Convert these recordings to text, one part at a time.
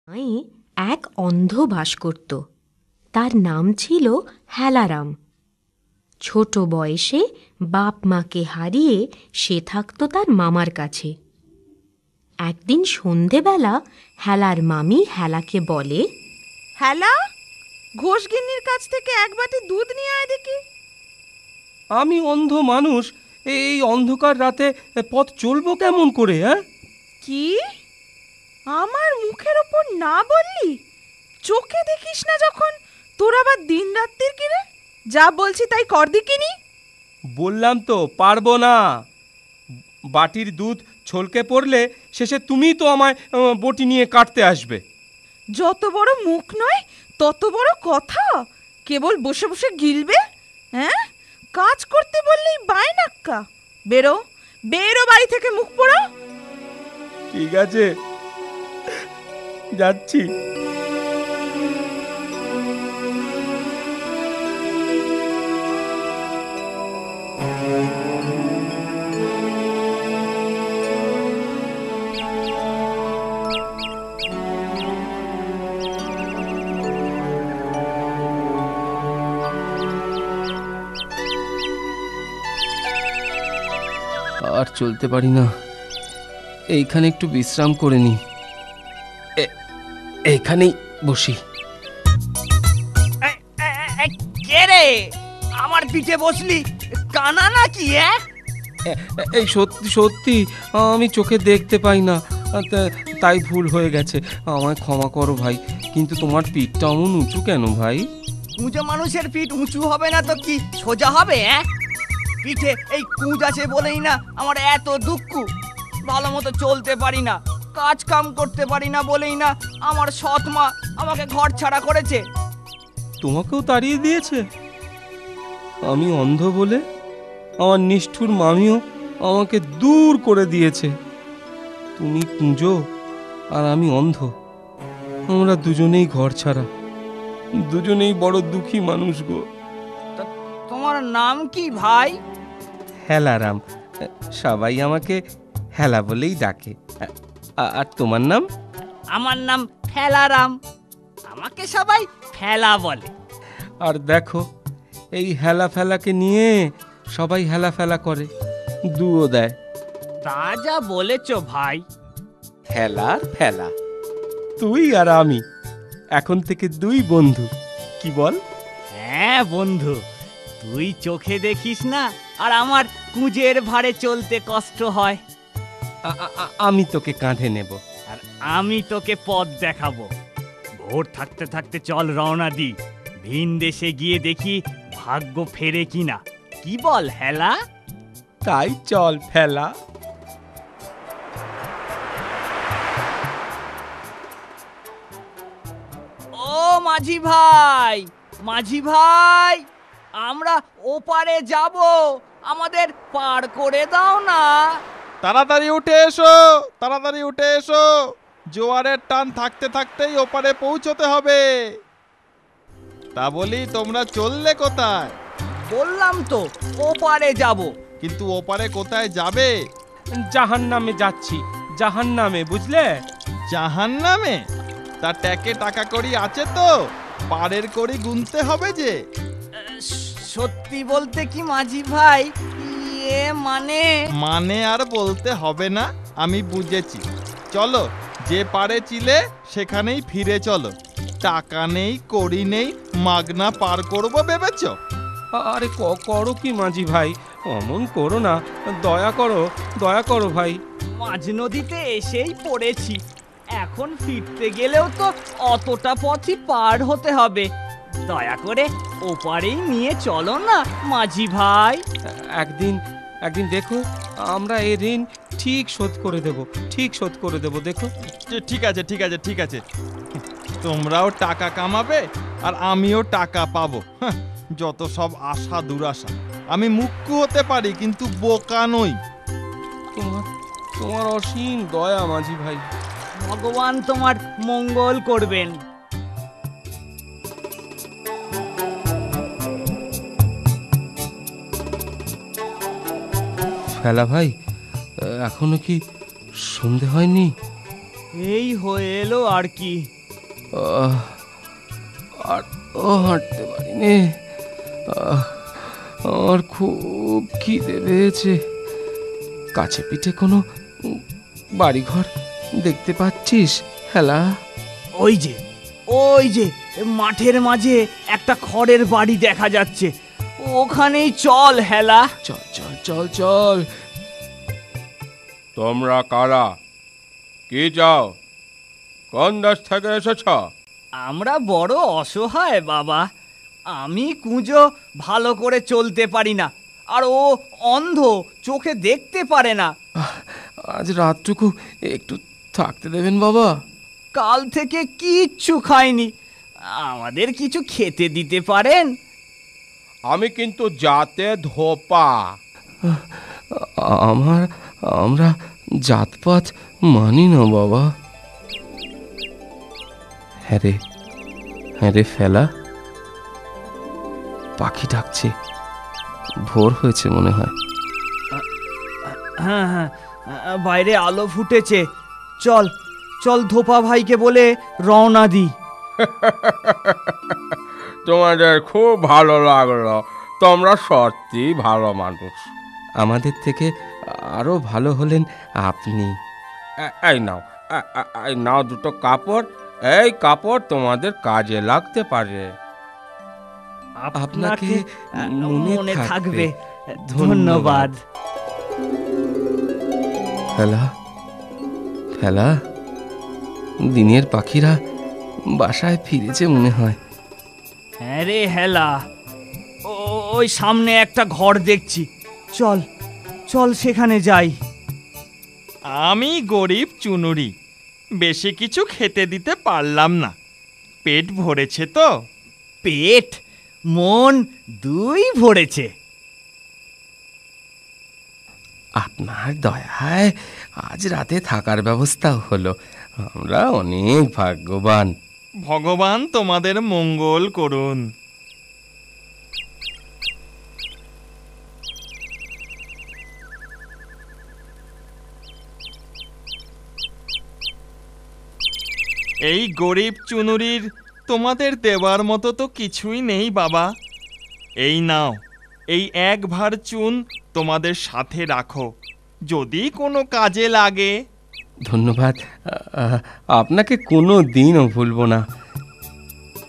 গাঁয়ে এক অন্ধ বাস করত। তার নাম ছিল হেলারাম। ছোট বয়সে বাপ মাকে হারিয়ে সে থাকত তার মামার কাছে। একদিন সন্ধেবেলা হেলার মামি হেলাকে বলে, হেলা, ঘোষগিন্নির কাছ থেকে এক বাটি দুধ নিয়ে আয় দেখি। আমি অন্ধ মানুষ, এই অন্ধকার রাতে পথ চলবো কেমন করে? কি আমার মুখের ওপর না বললি? চোখে দেখিস না যখন, তোর আবার দিন রাত্রির কিরে? যা বলছি তাই কর দিকিনি। বললাম তো পারবো না। বাটির দুধ ছলকে পড়লে শেষে তুমিই তো আমায় বটি নিয়ে কাটতে আসবে। যত বড় মুখ নয় তত বড় কথা, কেবল বসে বসে গিলবে। হ্যাঁ, কাজ করতে বললেই বায়নাক্কা। বেরো বেরো বাড়ি থেকে, মুখ পোড়া। ঠিক আছে, যাচ্ছি। আর চলতে পারি না, এইখানে একটু বিশ্রাম করে নি। এইখানেই বসি। কে রে, আমার পিঠে বসলি? কানা নাকি? এই সত্যি সত্যি আমি চোখে দেখতে পাই না, তাই ভুল হয়ে গেছে, আমায় ক্ষমা করো ভাই। কিন্তু তোমার পিঠটা অমন উঁচু কেন ভাই? উঁচু মানুষের পিঠ উঁচু হবে না তো কি সোজা হবে? পিঠে এই কুঁজ আছে বলেই না আমার এত দুঃখ। ভালো মতো চলতে পারি না, কাজ কাম করতে পারি না বলেই না আমার সৎ মা আমাকে ঘর ছাড়া করেছে। তোমাকেও তাড়িয়ে দিয়েছে? আমি অন্ধ বলে আমার নিষ্ঠুর মামিও আমাকে দূর করে দিয়েছে। তুমি কুঁজো আর আমি অন্ধ, আমরা দুজনেই ঘর ছাড়া, দুজনেই বড় দুঃখী মানুষ গো। তোমার নাম কি ভাই? হেলারাম, সবাই আমাকে হেলা বলেই ডাকে। আর তোমার নাম? আমার নাম ফেলারাম, আমাকে সবাই ফেলা বলে। আর দেখো, এই হেলা ফেলাকে নিয়ে সবাই হেলা ফেলা করে, দুও দেয়। তা যা বলেছ ভাই। হেলার ফেলা, তুই আর আমি এখন থেকে দুই বন্ধু, কি বল? হ্যাঁ বন্ধু, তুই চোখে দেখিস না আর আমার কুঁজের ভারে চলতে কষ্ট হয়। আমি তোকে কাঁধে নেব আর আমি তোকে পথ দেখাবো। ভোর থাকতে থাকতে চল রওনা দি, ভিন দেশে গিয়ে দেখি ভাগ্য ফেরে কিনা। কি বল হেলা? তাই চল ফেলা। ও মাঝি ভাই, মাঝি ভাই, আমরা ওপারে যাব, আমাদের পার করে দাও না। তাড়াতাড়ি উঠে এসো, তাড়াতাড়ি উঠে এসো, জোয়ারের টান থাকতে থাকতেই ওপারে পৌঁছতে হবে। তা বলি, তোমরা চললে কোথায়? বললাম তো ওপারে যাব। কিন্তু ওপারে কোথায় যাবে? জাহান্নামে যাচ্ছি, জাহান্নামে, বুঝলে? জাহান্নামে? তা ট্যাকে টাকা কড়ি আছে তো? পাড়ের কড়ি গুনতে হবে যে। সত্যি বলতে কি মাঝি ভাই, মানে আর বলতে হবে না, আমি বুঝেছি। চলো, যে পারে চিলে সেখানেই ফিরে চলো। টাকা নেই, কড়ি নেই, মাগনা পার করবো ভেবেছ? আরে করো কি মাঝি ভাই, অমন করো না, দয়া করো, দয়া করো ভাই। মাঝ নদীতে এসেই পড়েছি, এখন ফিরতে গেলেও তো অতটা পথই পার হতে হবে। দয়া করে ওপারেই নিয়ে চলো না মাঝি ভাই। একদিন দেখো, আমরা এই ঋণ ঠিক শোধ করে দেব, ঠিক শোধ করে দেব, দেখো। ঠিক আছে, ঠিক আছে, ঠিক আছে। তোমরাও টাকা কামাবে আর আমিও টাকা পাবো। যত সব আশা দুরাশা। আমি মুখ্য হতে পারি কিন্তু বোকা নই। তোমার অসীম দয়া মাঝি ভাই। ভগবান তোমার মঙ্গল করবেন। ফেলা ভাই, এখনো কি সন্ধে হয়নি? এই হয়ে এলো আর কি। আহ, আর হাঁটতে পারি নে। আমার খুব খিদে পেয়েছে। কাছে পিঠে কোনো বাড়িঘর দেখতে পাচ্ছিস হেলা? ওই যে মাঠের মাঝে একটা খড়ের বাড়ি দেখা যাচ্ছে, ওখানেই চল হেলা। চল চল চল চল। তোমরা কারা? কি চাও? কোন দেশ থেকে এসেছ? আমরা বড় অসহায় বাবা। আমি কুঁজো ভালো করে চলতে পারি না, আর ও অন্ধ, চোখে দেখতে পারে না। আজ রাতটুকু একটু থাকতে দেবেন বাবা? কাল থেকে কিচ্ছু খাইনি, আমাদের কিছু খেতে দিতে পারেন? আমি কিন্তু জাতে ধোপা। আমরা জাতপাত মানি না বাবা। হ্যাঁ রে ফেলা, পাখি ডাকছে। ভোর হয়েছে মনে হয়। হ্যাঁ হ্যাঁ, বাইরে আলো ফুটেছে। চল চল ধোপা ভাইকে বলে রওনা দি। তোমাদের খুব ভালো লাগলো, তোমরা সত্যি ভালো মানুষ। আমাদের থেকে আরো ভালো হলেন আপনি। এই নাও দুটো কাপড়। এই কাপড় তোমাদের কাজে লাগতে পারে। আপনাকে মনে থাকবে। ধন্যবাদ। খেলা দিনের পাখিরা বাসায় ফিরেছে মনে হয়। হ্যাঁ রে হেলা, ওই সামনে একটা ঘর দেখছি, চল চল সেখানে যাই। আমি গরিব চুনুরি, বেশি কিছু খেতে দিতে পারলাম না। পেট ভরেছে তো? পেট মন দুই ভরেছে। আপনার দয়ায় আজ রাতে থাকার ব্যবস্থাও হলো। আমরা অনেক ভাগ্যবান। ভগবান তোমাদের মঙ্গল করুন। এই গরিব চুনুরির তোমাদের দেওয়ার মতো তো কিছুই নেই বাবা। এই নাও, এই এক ভার চুন তোমাদের সাথে রাখো, যদি কোনো কাজে লাগে। ধন্যবাদ, আপনাকে কোনো দিনও ভুলবো না।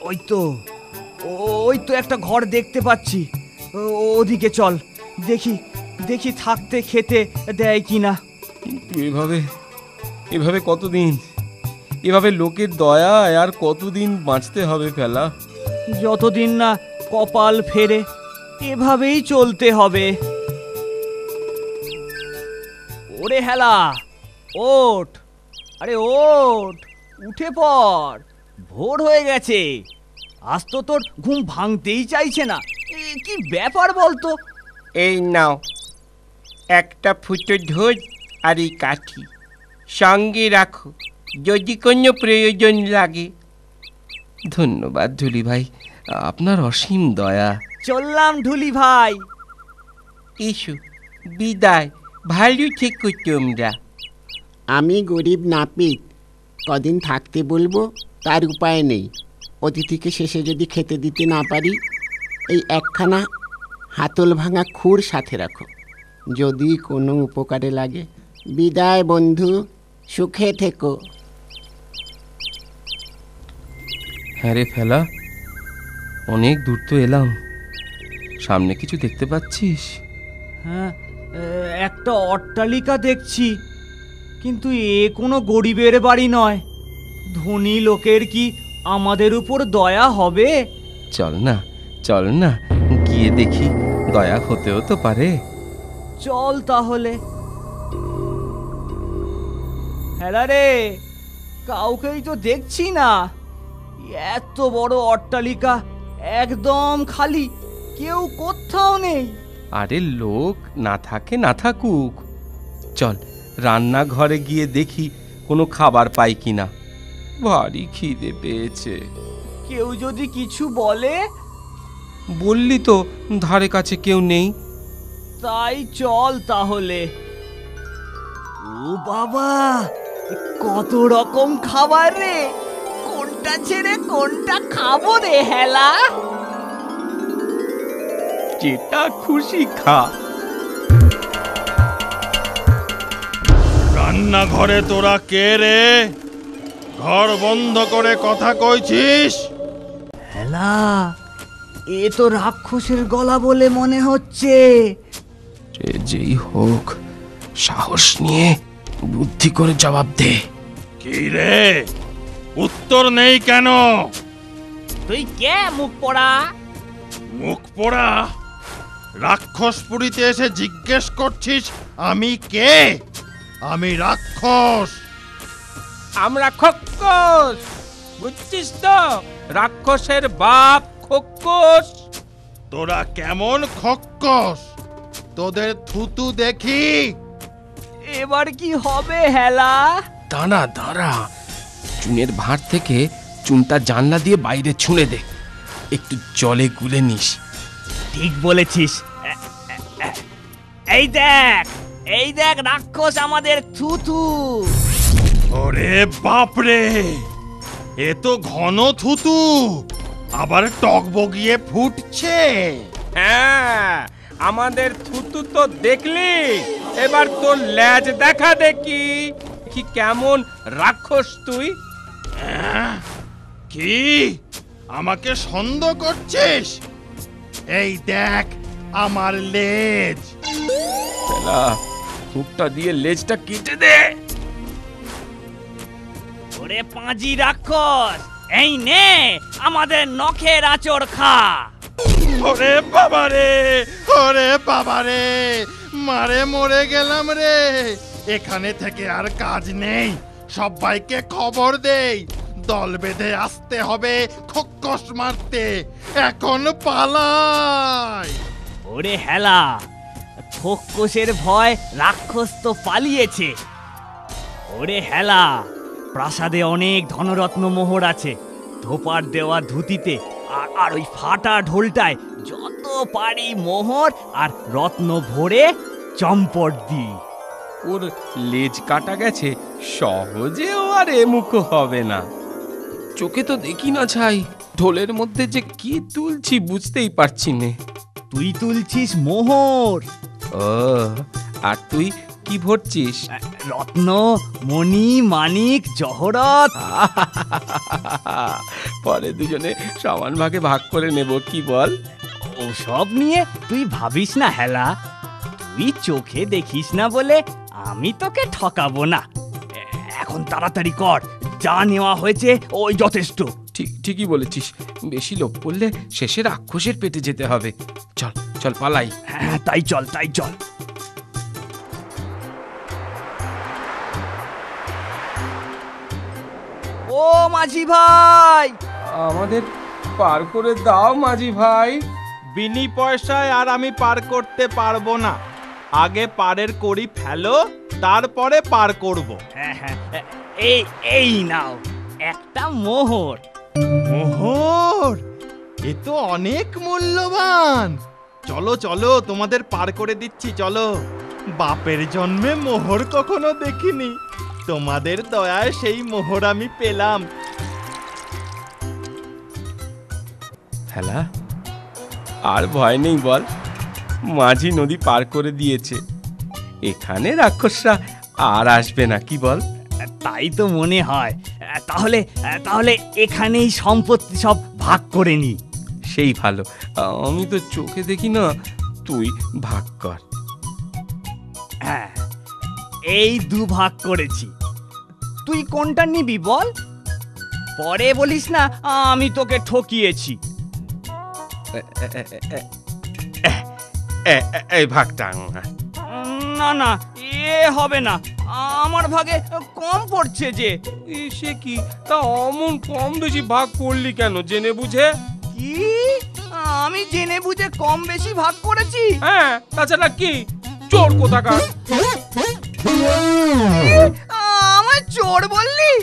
ওই তো একটা ঘর দেখতে পাচ্ছি, ওদিকে চল, দেখি থাকতে খেতে দেয় কিনা। কিন্তু এভাবে কতদিন? এভাবে লোকের দয়ায় আর কতদিন বাঁচতে হবে ফেলা? যতদিন না কপাল ফেরে এভাবেই চলতে হবে। ওরে হেলা, ওঠ, আরে ওঠ, উঠে পড়, ভোর হয়ে গেছে। আজ তো তোর ঘুম ভাঙতেই চাইছে না, কি ব্যাপার বলতো? এই নাও একটা ফুটো ঢোল আর এই কাঠি, সঙ্গে রাখো যদি কোনো প্রয়োজন লাগে। ধন্যবাদ ঢুলি ভাই, আপনার অসীম দয়া। চললাম ঢুলি ভাই। এসো, বিদায়, ভালো থেকো তোমরা। আমি গরিব নাপিত, কদিন থাকতে বলবো তার উপায় নেই। অতিথিকে শেষে যদি খেতে দিতে না পারি, এই একখানা হাতল ভাঙা খুর সাথে রাখো, যদি কোনো উপকারে লাগে। বিদায় বন্ধু, সুখে থেকো। হ্যাঁ রে ফেলা, অনেক দূর তো এলাম। সামনে কিছু দেখতে পাচ্ছিস? হ্যাঁ, একটা অট্টালিকা দেখছি, কিন্তু এ কোনো গরিবের বাড়ি নয়। ধনী লোকের কি আমাদের উপর দয়া হবে? চল না গিয়ে দেখি, দয়া হতেও তো পারে। চল তাহলে। হ্যাঁ রে, কাউকেই তো দেখছি না। এত বড় অট্টালিকা একদম খালি, কেউ কোথাও নেই। আরে লোক না থাকে না থাকুক, চল রান্নাঘরে গিয়ে দেখি কোনো খাবার পাই কিনা। ভারী খিদে পেয়েছে। কেউ যদি কিছু বলে? বললি তো ধারে কাছে কেউ নেই। তাই চল তাহলে। ও বাবা, কত রকম খাবার রে, কোনটা ছেড়ে কোনটা খাবো রে হেলা? যেটা খুশি খা। রান্নাঘরে তোরা কে রে? ঘর বন্ধ করে কথা কইছিস? হেলা, এ তো রাক্ষসের গলা বলে মনে হচ্ছে। যেই হোক, সাহস নিয়ে বুদ্ধি করে জবাব দে। কি রে, উত্তর নেই কেন? তুই কে মুখ পোড়া? মুখ পোড়া? রাক্ষসপুরীতে এসে জিজ্ঞেস করছিস আমি কে? আমি রাক্ষস। আমরা খক্কস, বুঝছিস তো? রাক্ষসের বাপ খক্কস। তোরা কেমন খক্কস? তোদের থুতু দেখি। এবার কি হবে হেলা? দাঁড়া দাঁড়া, চুনের ভাঁড় থেকে চুনটা জানলা দিয়ে বাইরে ছুঁড়ে দে, একটু জলে গুলে নিস। ঠিক বলেছিস। এই দেখ, এই দেখ রাক্ষস আমাদের থুতু। ওরে বাপরে, এ তো ঘন থুতু, আবার টকবগিয়ে ফুটছে। হ্যাঁ, আমাদের থুতু তো দেখলি, এবার তোর ল্যাজ দেখা দেখি। কি কেমন রাক্ষস তুই? কি আমাকে সন্দেহ করছিস? এই দেখ আমার লেজ। বেলা, মুখটা দিয়ে লেজটা কেটে দে। ওরে পাঁজি রাক্ষস, এই নে আমাদের নখের আঁচড় খা। ওরে বাবারে, ওরে বাবারে, মারে মরে গেলাম রে। এখানে থেকে আর কাজ নেই, সবাইকে খবর দেই। দল বেঁধে আসতে হবে খক্কস মারতে। এখন পালাই। ওরে হেলা, খক্কসের ভয় রাক্ষস তো পালিয়েছে। ওরে হেলা, প্রাসাদে অনেক ধনরত্ন মোহর আছে। ধোপার দেওয়া ধুতিতে আর ওই ফাটা ঢোলটায় যত পারি মোহর আর রত্ন ভরে চম্পট দি। ওর লেজ কাটা গেছে, সহজেও আর এ মুখ হবে না। চোখে তো দেখি না ছাই, ঢোলের মধ্যে যে কি তুলছি বুঝতেই পারছি নে। তুই তুলছিস মোহর। ও, আর তুই কি ভরছিস? রত্ন, মণি, মানিক, জহরত। পরে দুজনে সমান ভাগে ভাগ করে নেব, কি বল? ওসব নিয়ে তুই ভাবিস না হেলা, তুই চোখে দেখিস না বলে আমি তোকে ঠকাবো না। এখন তাড়াতাড়ি কর, যা নেওয়া হয়েছে ওই যথেষ্ট। ঠিকই বলেছিস, বেশি লোভ করলে শেষে রাক্ষসের পেটে যেতে হবে। চল চল পালাই। হ্যাঁ, তাই চল, তাই চল। ও মাঝি ভাই, আমাদের পার করে দাও মাঝি ভাই। বিনি পয়সায় আর আমি পার করতে পারবো না। আগে পারের কড়ি ফেলো, তারপরে পার করব। হ্যাঁ হ্যাঁ, এই এই নাও একটা মোহর। মোহর? এ তো অনেক মূল্যবান। চলো চলো, তোমাদের পার করে দিচ্ছি, চলো। বাপের জন্মে মোহর কখনো দেখিনি, তোমাদের দয়ায় সেই মোহর আমি পেলাম। হেলা, আর ভয় নেই বল, মাঝি নদী পার করে দিয়েছে। এখানে রাক্ষসরা আর আসবে না, কি বল? তাই তো মনে হয়। তাহলে তাহলে এখানেই সম্পত্তি সব ভাগ করে নি। সেই ভালো, আমি তো চোখে দেখি না, তুই ভাগ কর। হ্যাঁ, এই দুভাগ করেছি। তুই কোনটা নিবি বল? পরে বলিস না আমি তোকে ঠকিয়েছি। এই ভাগটা না না, এ হবে না, আমার ভাগে কম পড়ছে যে। সে কি, তা অমন কম বেশি ভাগ করলি কেন, জেনে বুঝে? কি, আমি জেনে বুঝে কম বেশি ভাগ করেছি? হ্যাঁ, তাছাড়া কি, চোর কোথাকার। আমার চোর বললি?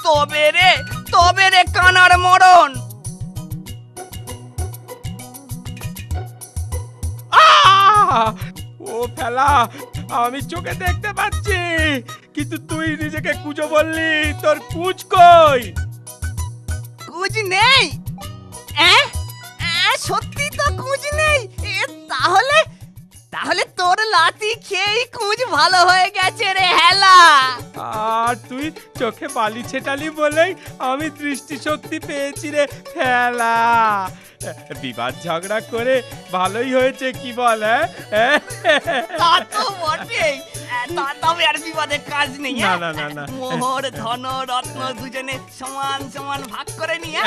তবে রে কানার মরণ। ও ফেলা, আমি চোখে দেখতে পাচ্ছি, কিন্তু তুই নিজেকে কুঁজো বললি, তোর কুঁজ কই? কুঁজ নেই? সত্যি তো কুঁজ নেই। তাহলে তাহলে তোর লাথি খেয়েই কুঁজ ভালো হয়ে গেছে রে হেলা। আর তুই চোখে বালি ছেটালি বলেই আমি দৃষ্টিশক্তি পেয়েছি রে ফেলা। বিবাদ ঝগড়া করে ভালোই হয়েছে কি বল? তা তো বটেই। তবে আর বিবাদের কাজ নেই। না না না না, মোহর ধন রত্ন দুজনে সমান সমান ভাগ করে নিয়ে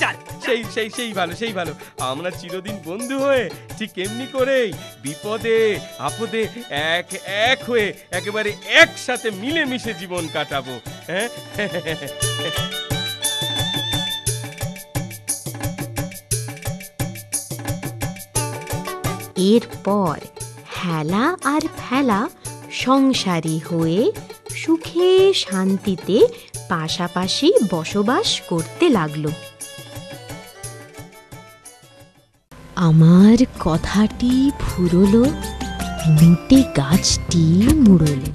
চল। সেই সেই সেই ভালো, সেই ভালো। আমরা চিরদিন বন্ধু হয়ে ঠিক এমনি করেই বিপদে আপদে এক এক হয়ে একেবারে একসাথে মিলেমিশে জীবন কাটাবো। হ্যাঁ, এরপর হেলা আর ফেলা সংসারী হয়ে সুখে শান্তিতে পাশাপাশি বসবাস করতে লাগলো। আমার কথাটি ফুরলো, নিতে গাছটি মুড়লো।